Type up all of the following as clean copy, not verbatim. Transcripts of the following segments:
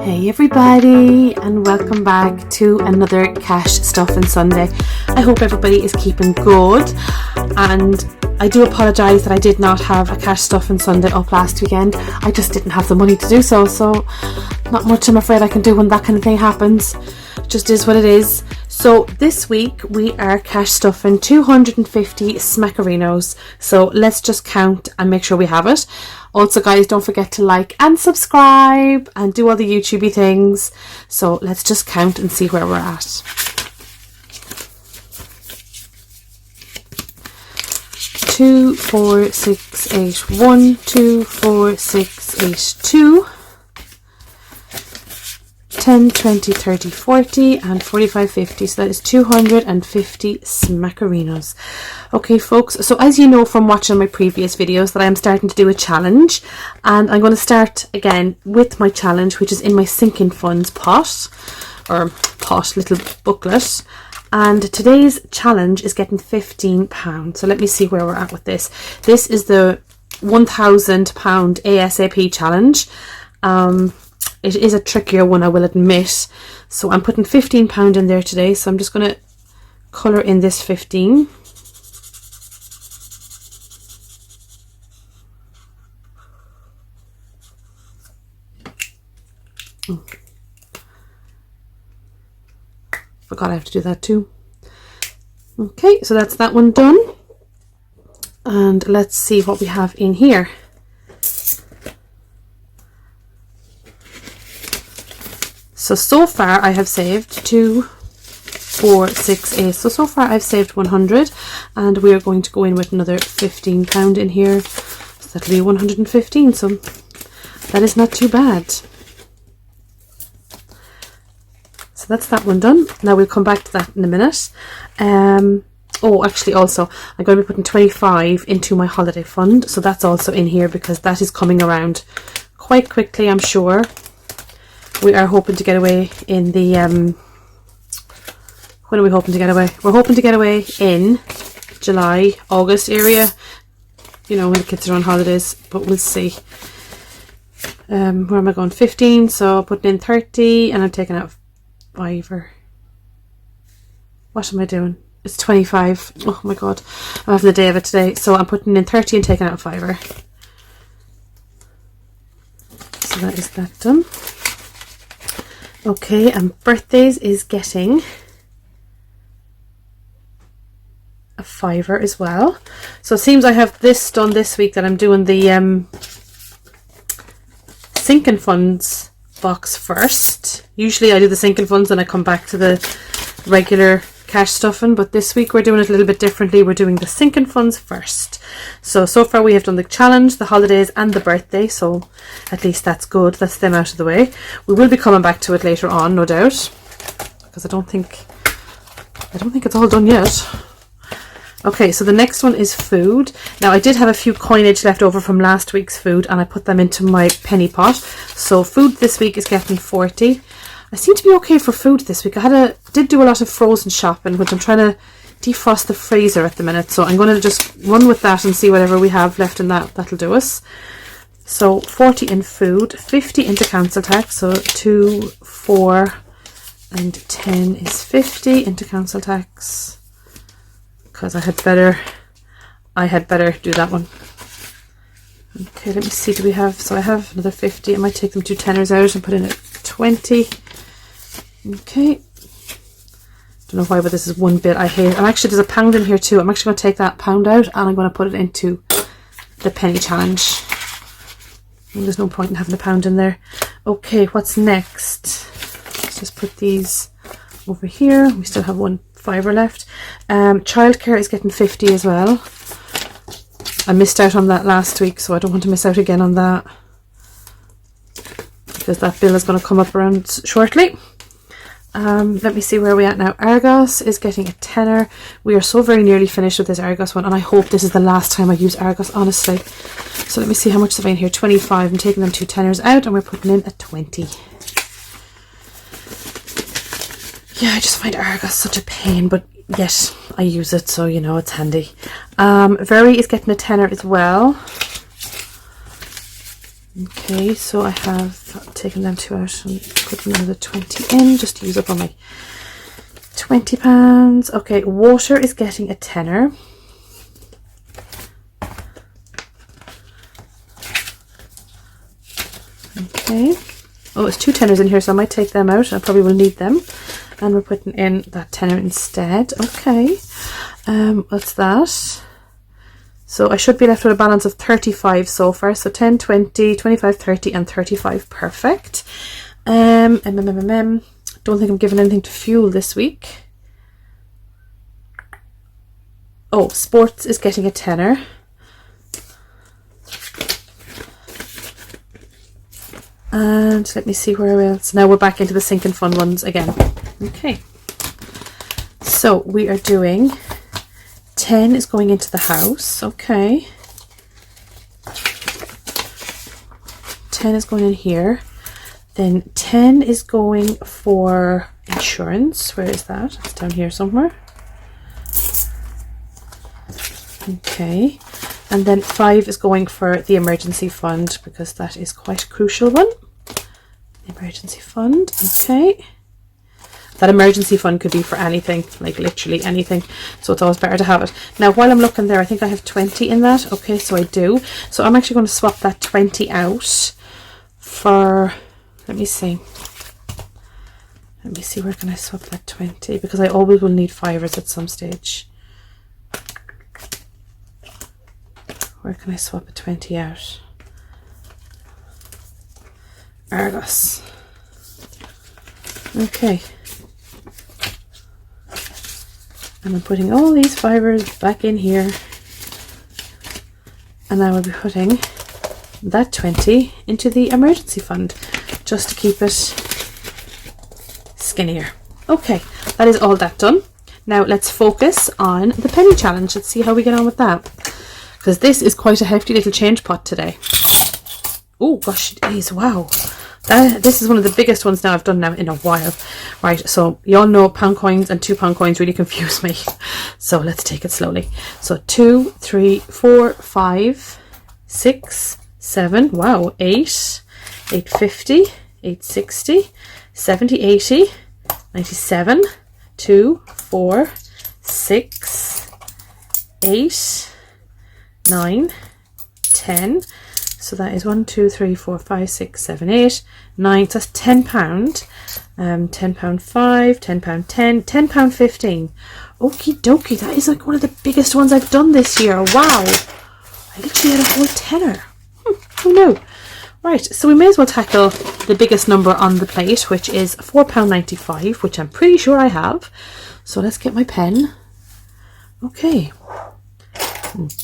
Hey everybody, and welcome back to another Cash Stuffing Sunday. I hope everybody is keeping good, and I do apologise that I did not have a Cash Stuffing Sunday up last weekend. I just didn't have the money to do so not much I'm afraid I can do when that kind of thing happens. Just is what it is. So this week we are cash stuffing 250 Smackerinos. So let's just count and make sure we have it. Also guys, don't forget to like and subscribe and do all the YouTubey things. So let's just count and see where we're at. Two, 4, 6, 8, 1, 2, 4, 6, 8, 2. 10, 20, 30, 40 and 45, 50. So that is 250 Smackerinos. Okay folks, so as you know from watching my previous videos that I am starting to do a challenge, and I'm going to start again with my challenge, which is in my sinking funds little booklet. And today's challenge is getting £15. So let me see where we're at with this. This is the £1,000 ASAP challenge. It is a trickier one, I will admit. So I'm putting £15 in there today. So I'm just going to colour in this 15. Oh. Forgot I have to do that too. Okay, so that's that one done. And let's see what we have in here. So far I have saved 2, 4, 6, 8. So far I've saved 100, and we are going to go in with another £15 in here. So that'll be 115. So that is not too bad. So that's that one done. Now we'll come back to that in a minute. Oh, actually also I'm going to be putting 25 into my holiday fund. So that's also in here because that is coming around quite quickly, I'm sure. We are hoping to get away in the, when are we hoping to get away? We're hoping to get away in July, August area, you know, when the kids are on holidays, but we'll see. Where am I going? 15, so putting in 30, and I'm taking out fiver. What am I doing? It's 25. Oh my god, I'm having the day of it today. So I'm putting in 30 and taking out a fiver. So that is that done. Okay, and birthdays is getting a fiver as well. So it seems I have this done this week that I'm doing the sinking funds box first. Usually I do the sinking funds and I come back to the regular cash stuffing, but this week we're doing it a little bit differently. We're doing the sinking funds first. So far we have done the challenge, the holidays and the birthday, so at least that's good. That's them out of the way. We will be coming back to it later on, no doubt, because I don't think it's all done yet. Okay, so the next one is food. Now I did have a few coinage left over from last week's food, and I put them into my penny pot. So food this week is getting 40. I seem to be okay for food this week. I did do a lot of frozen shopping, which I'm trying to defrost the freezer at the minute. So I'm going to just run with that and see whatever we have left in that. That'll do us. So 40 in food, 50 into council tax. So 2, 4 and 10 is 50 into council tax. Because I had better do that one. Okay, let me see, do we have, so I have another 50. I might take them 2 tenors out and put in a 20. Okay, don't know why, but this is one bit I hate. And actually there's a pound in here too. I'm actually going to take that pound out and I'm going to put it into the penny challenge. And there's no point in having a pound in there. Okay, what's next? Let's just put these over here. We still have one fiver left. Childcare is getting 50 as well. I missed out on that last week, so I don't want to miss out again on that, because that bill is going to come up around shortly. Let me see where we're at now. Argos is getting a tenner. We are so very nearly finished with this Argos one, and I hope this is the last time I use Argos, honestly. So let me see how much is in here. 25. I'm taking them 2 tenors out and we're putting in a 20. Yeah, I just find Argos such a pain, but yet I use it, so you know, it's handy. Very is getting a tenner as well. Okay, so I have taken them 2 out and put another 20 in, just to use up all my £20. Okay, water is getting a tenner. Okay. Oh, it's 2 tenners in here, so I might take them out. I probably will need them. And we're putting in that tenner instead. Okay. What's that? So I should be left with a balance of 35 so far. So 10, 20, 25, 30 and 35. Perfect. Don't think I'm giving anything to fuel this week. Oh, sports is getting a tenner. And let me see where else. Now we're back into the sinking fund ones again. Okay. So we are doing 10 is going into the house. Okay. 10 is going in here. Then 10 is going for insurance. Where is that? It's down here somewhere. Okay. And then 5 is going for the emergency fund because that is quite a crucial one. Emergency fund. Okay. That emergency fund could be for anything, like literally anything. So it's always better to have it. Now, while I'm looking there, I think I have 20 in that. Okay, so I do. So I'm actually going to swap that 20 out for, let me see. Let me see, where can I swap that 20? Because I always will need fivers at some stage. Where can I swap a 20 out? Argos. Okay. And I'm putting all these fibers back in here. And I will be putting that 20 into the emergency fund just to keep it skinnier. Okay, that is all that done. Now let's focus on the penny challenge. Let's see how we get on with that. Because this is quite a hefty little change pot today. Oh gosh, it is. Wow. This is one of the biggest ones now I've done now in a while. Right, so you all know pound coins and £2 coins really confuse me. So let's take it slowly. So 2, 3, 4, 5, 6, 7, wow, 8, 850, 860, 70, 80, 97, 2, 4, 6, 8, 9, 10. So that is 1, 2, 3, 4, 5, 6, 7, 8, 9. So that's £10. £10 5, £10 10, £10 15. Okie dokie, that is like one of the biggest ones I've done this year. Wow. I literally had a whole tenner. Who knew? Right, so we may as well tackle the biggest number on the plate, which is £4.95, which I'm pretty sure I have. So let's get my pen. Okay.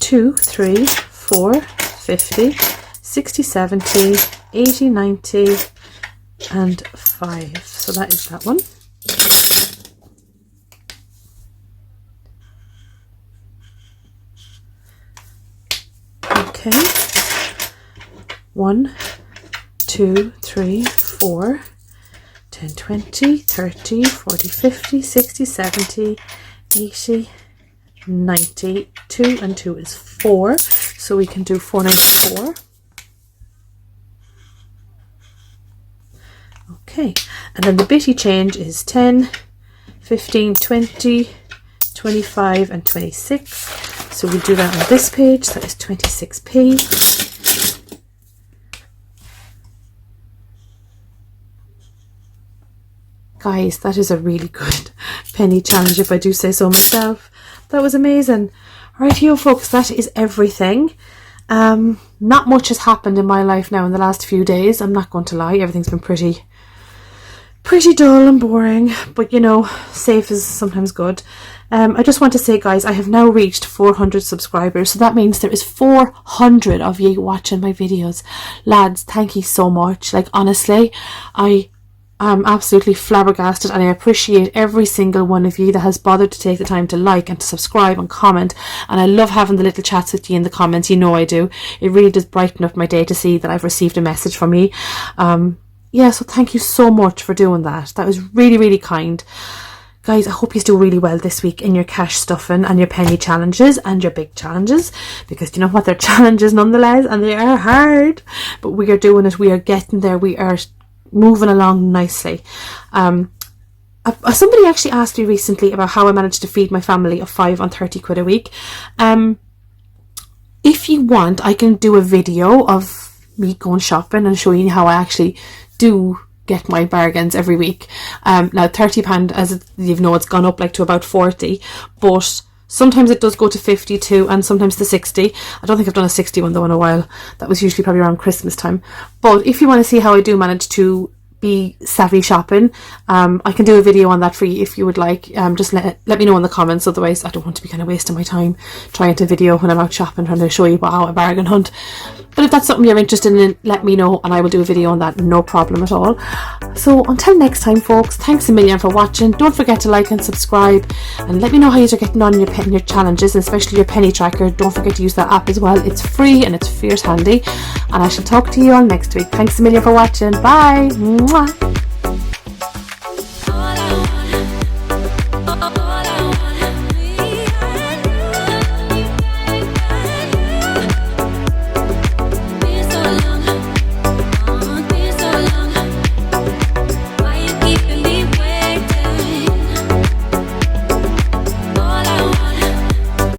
2, 3, 4, 50, 60, 70, 80, 90 and 5. So that is that one. Okay. 1, 2, 3, 4, 10, 20, 30, 40, 50, 60, 70, 80, 90. 2 and 2 is 4. So we can do 494. Okay, and then the bitty change is 10, 15, 20, 25 and 26. So we'll do that on this page. That is 26p. Guys, that is a really good penny challenge if I do say so myself. That was amazing. Rightio folks, that is everything. Not much has happened in my life now in the last few days. I'm not going to lie. Everything's been pretty dull and boring, but you know, safe is sometimes good. I just want to say, guys, I have now reached 400 subscribers, so that means there is 400 of you watching my videos. Lads, thank you so much. Like, honestly, I am absolutely flabbergasted, and I appreciate every single one of you that has bothered to take the time to like and to subscribe and comment. And I love having the little chats with you in the comments. You know I do. It really does brighten up my day to see that I've received a message from you. Yeah, so thank you so much for doing that. That was really, really kind. guys, I hope you do really well this week in your cash stuffing and your penny challenges and your big challenges, because you know what, they're challenges nonetheless, and they are hard, but we are doing it. We are getting there. We are moving along nicely. Somebody actually asked me recently about how I managed to feed my family of 5 on 30 quid a week. If you want, I can do a video of me going shopping and showing you how I actually do get my bargains every week. Now £30, as you know, it's gone up like to about 40, but sometimes it does go to 52 and sometimes to 60. I don't think I've done a 60 one though in a while. That was usually probably around Christmas time. But if you want to see how I do manage to be savvy shopping, I can do a video on that for you if you would like. Just let me know in the comments, otherwise I don't want to be kind of wasting my time trying to video when I'm out shopping, trying to show you about a bargain hunt. But if that's something you're interested in, let me know and I will do a video on that, no problem at all. So until next time folks, thanks a million for watching. Don't forget to like and subscribe, and let me know how you're getting on in your challenges, and especially your penny tracker. Don't forget to use that app as well. It's free and it's fierce handy, and I shall talk to you all next week. Thanks a million for watching. Bye. Mwah.